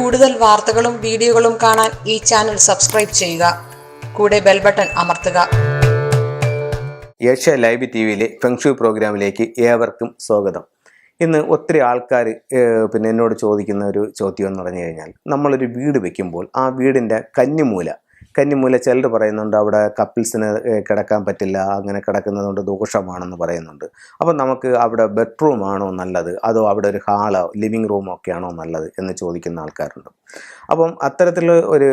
കൂടുതൽ വാർത്തകളും വീഡിയോകളും കാണാൻ ഈ ചാനൽ സബ്സ്ക്രൈബ് ചെയ്യുക. കൂടെ ബെൽ ബട്ടൺ അമർത്തുക. ഏഷ്യ ലൈവ് ടിവിയിലെ ഫെങ്ഷു പ്രോഗ്രാമിലേക്ക് ഏവർക്കും സ്വാഗതം. ഇന്ന് ഒത്തിരി ആൾക്കാർ എന്നോട് ചോദിക്കുന്ന ഒരു ചോദ്യം എന്ന് പറഞ്ഞു കഴിഞ്ഞാൽ, നമ്മളൊരു വീട് വെക്കുമ്പോൾ ആ വീടിൻ്റെ കന്നിമൂല ചിലർ പറയുന്നുണ്ട് അവിടെ കപ്പിൾസിന് കിടക്കാൻ പറ്റില്ല, അങ്ങനെ കിടക്കുന്നതുകൊണ്ട് ദോഷമാണെന്ന് പറയുന്നുണ്ട്. അപ്പം നമുക്ക് അവിടെ ബെഡ്റൂം ആണോ നല്ലത്, അതോ അവിടെ ഒരു ഹാളോ ലിവിങ് റൂമോ ഒക്കെയാണോ നല്ലത് എന്ന് ചോദിക്കുന്ന ആൾക്കാരുണ്ട്. അപ്പം അത്തരത്തിലുള്ള ഒരു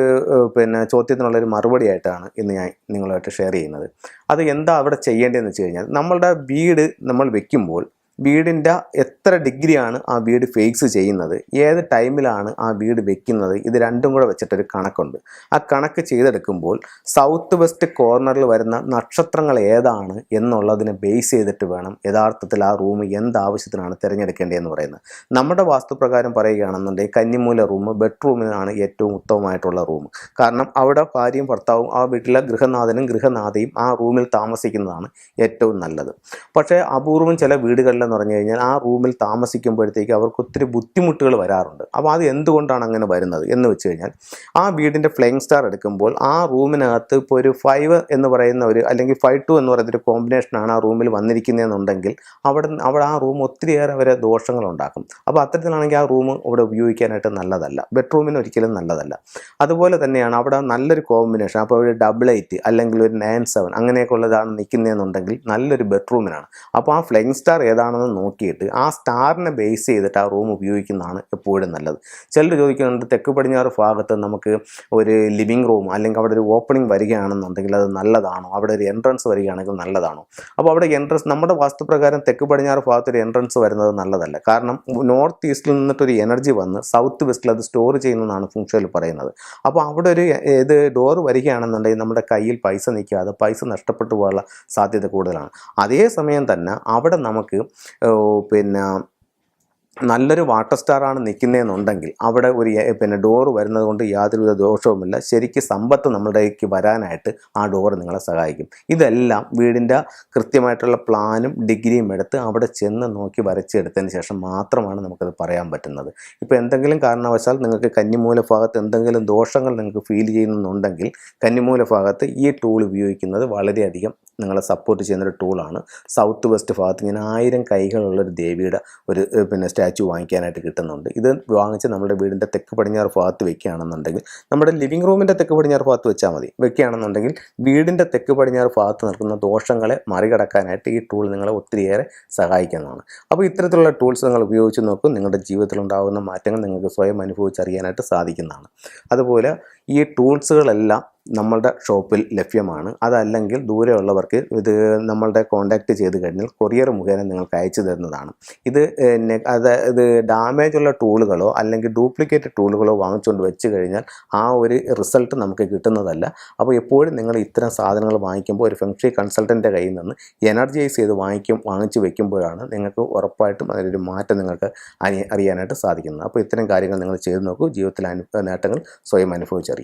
ചോദ്യത്തിനുള്ളൊരു മറുപടി ആയിട്ടാണ് ഇന്ന് ഞാൻ നിങ്ങളുമായിട്ട് ഷെയർ ചെയ്യുന്നത്. അത് എന്താ അവിടെ ചെയ്യേണ്ടതെന്ന് വെച്ച് കഴിഞ്ഞാൽ, നമ്മളുടെ വീട് നമ്മൾ വെക്കുമ്പോൾ വീടിൻ്റെ എത്ര ഡിഗ്രിയാണ് ആ വീട് ഫേസ് ചെയ്യുന്നത്, ഏത് ടൈമിലാണ് ആ വീട് വെക്കുന്നത്, ഇത് രണ്ടും കൂടെ വെച്ചിട്ടൊരു കണക്കുണ്ട്. ആ കണക്ക് ചെയ്തെടുക്കുമ്പോൾ സൗത്ത് വെസ്റ്റ് കോർണറിൽ വരുന്ന നക്ഷത്രങ്ങൾ ഏതാണ് എന്നുള്ളതിനെ ബേസ് ചെയ്തിട്ട് വേണം യഥാർത്ഥത്തിൽ ആ റൂം എന്താവശ്യത്തിനാണ് തിരഞ്ഞെടുക്കേണ്ടതെന്ന് പറയുന്നത്. നമ്മുടെ വാസ്തുപ്രകാരം പറയുകയാണെന്നുണ്ടെങ്കിൽ കന്നിമൂല റൂം ബെഡ്റൂമിനാണ് ഏറ്റവും ഉത്തമമായിട്ടുള്ള റൂം. കാരണം അവിടെ ഭാര്യയും ഭർത്താവും ആ വീട്ടിലെ ഗൃഹനാഥയും ആ റൂമിൽ താമസിക്കുന്നതാണ് ഏറ്റവും നല്ലത്. പക്ഷേ അപൂർവം ചില വീടുകളിൽ എന്ന് പറഞ്ഞു കഴിഞ്ഞാൽ ആ റൂമിൽ താമസിക്കുമ്പോഴത്തേക്ക് അവർക്ക് ഒത്തിരി ബുദ്ധിമുട്ടുകൾ വരാറുണ്ട്. അപ്പോൾ അത് എന്തുകൊണ്ടാണ് അങ്ങനെ വരുന്നത് എന്ന് വെച്ച് കഴിഞ്ഞാൽ, ആ വീടിൻ്റെ ഫ്ലൈയിങ് സ്റ്റാർ എടുക്കുമ്പോൾ ആ റൂമിനകത്ത് ഇപ്പോൾ ഒരു 5 എന്ന് പറയുന്ന അല്ലെങ്കിൽ 5-2 എന്ന് പറയുന്നൊരു കോമ്പിനേഷനാണ് ആ റൂമിൽ വന്നിരിക്കുന്നതെന്നുണ്ടെങ്കിൽ അവിടെ ആ റൂം ഒത്തിരിയേറെ വരെ ദോഷങ്ങളുണ്ടാക്കും. അപ്പോൾ അത്തരത്തിലാണെങ്കിൽ ആ റൂം അവിടെ ഉപയോഗിക്കാനായിട്ട് നല്ലതല്ല, ബെഡ്റൂമിന് ഒരിക്കലും നല്ലതല്ല. അതുപോലെ തന്നെയാണ് അവിടെ നല്ലൊരു കോമ്പിനേഷൻ, അപ്പോൾ ഒരു 8 അല്ലെങ്കിൽ ഒരു 9-7 അങ്ങനെയൊക്കെ ഉള്ളതാണ് നിൽക്കുന്നതെന്നുണ്ടെങ്കിൽ നല്ലൊരു ബെഡ്റൂമിനാണ്. അപ്പോൾ ആ ഫ്ലൈയിങ് സ്റ്റാർ ഏതാണെന്ന് നോക്കിയിട്ട് ആ സ്റ്റാറിനെ ബേസ് ചെയ്തിട്ട് ആ റൂം ഉപയോഗിക്കുന്നതാണ് എപ്പോഴും നല്ലത്. ചിലർ ചോദിക്കുന്നുണ്ട്, തെക്ക് പടിഞ്ഞാറ് ഭാഗത്ത് നമുക്ക് ഒരു ലിവിങ് റൂം അല്ലെങ്കിൽ അവിടെ ഒരു ഓപ്പണിംഗ് വരികയാണെന്നുണ്ടെങ്കിൽ അത് നല്ലതാണോ, അവിടെ ഒരു എൻട്രൻസ് വരികയാണെങ്കിൽ നല്ലതാണോ? അപ്പോൾ അവിടെ എൻട്രൻസ് നമ്മുടെ വാസ്തുപ്രകാരം തെക്ക് പടിഞ്ഞാറ് ഭാഗത്ത് ഒരു എൻട്രൻസ് വരുന്നത് നല്ലതല്ല. കാരണം നോർത്ത് ഈസ്റ്റിൽ നിന്നിട്ടൊരു എനർജി വന്ന് സൗത്ത് വെസ്റ്റിൽ അത് സ്റ്റോർ ചെയ്യുന്നതാണ് ഫംഗ്ഷനിൽ പറയുന്നത്. അപ്പോൾ അവിടെ ഒരു ഡോർ വരികയാണെന്നുണ്ടെങ്കിൽ നമ്മുടെ കയ്യിൽ പൈസ നിൽക്കാതെ പൈസ നഷ്ടപ്പെട്ടു പോകാനുള്ള സാധ്യത കൂടുതലാണ്. അതേസമയം തന്നെ അവിടെ നമുക്ക് നല്ലൊരു വാട്ടർ സ്റ്റാറാണ് നിൽക്കുന്നതെന്നുണ്ടെങ്കിൽ അവിടെ ഒരു ഡോറ് വരുന്നത് കൊണ്ട് യാതൊരുവിധ ദോഷവുമില്ല. ശരിക്കും സമ്പത്ത് നമ്മളുടേക്ക് വരാനായിട്ട് ആ ഡോറ് നിങ്ങളെ സഹായിക്കും. ഇതെല്ലാം വീടിൻ്റെ കൃത്യമായിട്ടുള്ള പ്ലാനും ഡിഗ്രിയും എടുത്ത് അവിടെ ചെന്ന് നോക്കി വരച്ചെടുത്തതിന് ശേഷം മാത്രമാണ് നമുക്കത് പറയാൻ പറ്റുന്നത്. ഇപ്പോൾ എന്തെങ്കിലും കാരണവശാൽ നിങ്ങൾക്ക് കന്നിമൂല ഭാഗത്ത് എന്തെങ്കിലും ദോഷങ്ങൾ നിങ്ങൾക്ക് ഫീൽ ചെയ്യുന്നുണ്ടെങ്കിൽ കന്നിമൂല ഭാഗത്ത് ഈ ടൂൾ ഉപയോഗിക്കുന്നത് വളരെയധികം നിങ്ങളെ സപ്പോർട്ട് ചെയ്യുന്നൊരു ടൂളാണ്. സൗത്ത് വെസ്റ്റ് ഭാഗത്ത് ഇങ്ങനെ 1000 കൈകളുള്ളൊരു ദേവിയുടെ ഒരു സ്റ്റാച്ചു വാങ്ങിക്കാനായിട്ട് കിട്ടുന്നുണ്ട്. ഇത് വാങ്ങിച്ച് നമ്മുടെ വീടിൻ്റെ തെക്ക് പടിഞ്ഞാറ് ഭാഗത്ത് വെക്കുകയാണെന്നുണ്ടെങ്കിൽ, നമ്മുടെ ലിവിങ് റൂമിൻ്റെ തെക്ക് പടിഞ്ഞാറ് ഭാഗത്ത് വെച്ചാൽ മതി. വെക്കുകയാണെന്നുണ്ടെങ്കിൽ വീടിൻ്റെ തെക്ക് പടിഞ്ഞാറ് ഭാഗത്ത് നിൽക്കുന്ന ദോഷങ്ങളെ മറികടക്കാനായിട്ട് ഈ ടൂൾ നിങ്ങളെ ഒത്തിരിയേറെ സഹായിക്കുന്നതാണ്. അപ്പോൾ ഇത്തരത്തിലുള്ള ടൂൾസ് നിങ്ങൾ ഉപയോഗിച്ച് നോക്കും, നിങ്ങളുടെ ജീവിതത്തിലുണ്ടാകുന്ന മാറ്റങ്ങൾ നിങ്ങൾക്ക് സ്വയം അനുഭവിച്ചറിയാനായിട്ട് സാധിക്കുന്നതാണ്. അതുപോലെ ഈ ടൂൾസുകളെല്ലാം നമ്മളുടെ ഷോപ്പിൽ ലഭ്യമാണ്. അതല്ലെങ്കിൽ ദൂരെയുള്ളവർക്ക് ഇത് നമ്മളുടെ കോൺടാക്റ്റ് ചെയ്ത് കഴിഞ്ഞാൽ കൊറിയർ മുഖേന നിങ്ങൾക്ക് അയച്ചു തരുന്നതാണ്. ഇത് ഡാമേജുള്ള ടൂളുകളോ അല്ലെങ്കിൽ ഡ്യൂപ്ലിക്കേറ്റ് ടൂളുകളോ വാങ്ങിച്ചുകൊണ്ട് വെച്ച് കഴിഞ്ഞാൽ ആ ഒരു റിസൾട്ട് നമുക്ക് കിട്ടുന്നതല്ല. അപ്പോൾ എപ്പോഴും നിങ്ങൾ ഇത്തരം സാധനങ്ങൾ വാങ്ങിക്കുമ്പോൾ ഒരു ഫെങ്ഷി കൺസൾട്ടൻ്റെ കയ്യിൽ നിന്ന് എനർജൈസ് ചെയ്ത് വാങ്ങിച്ച് വെക്കുമ്പോഴാണ് നിങ്ങൾക്ക് ഉറപ്പായിട്ടും അതിലൊരു മാറ്റം നിങ്ങൾക്ക് അറിയാനായിട്ട് സാധിക്കുന്നത്. അപ്പോൾ ഇത്തരം കാര്യങ്ങൾ നിങ്ങൾ ചെയ്ത് നോക്കൂ, ജീവിതത്തിലെ നേട്ടങ്ങൾ സ്വയം അനുഭവിച്ചറിയും.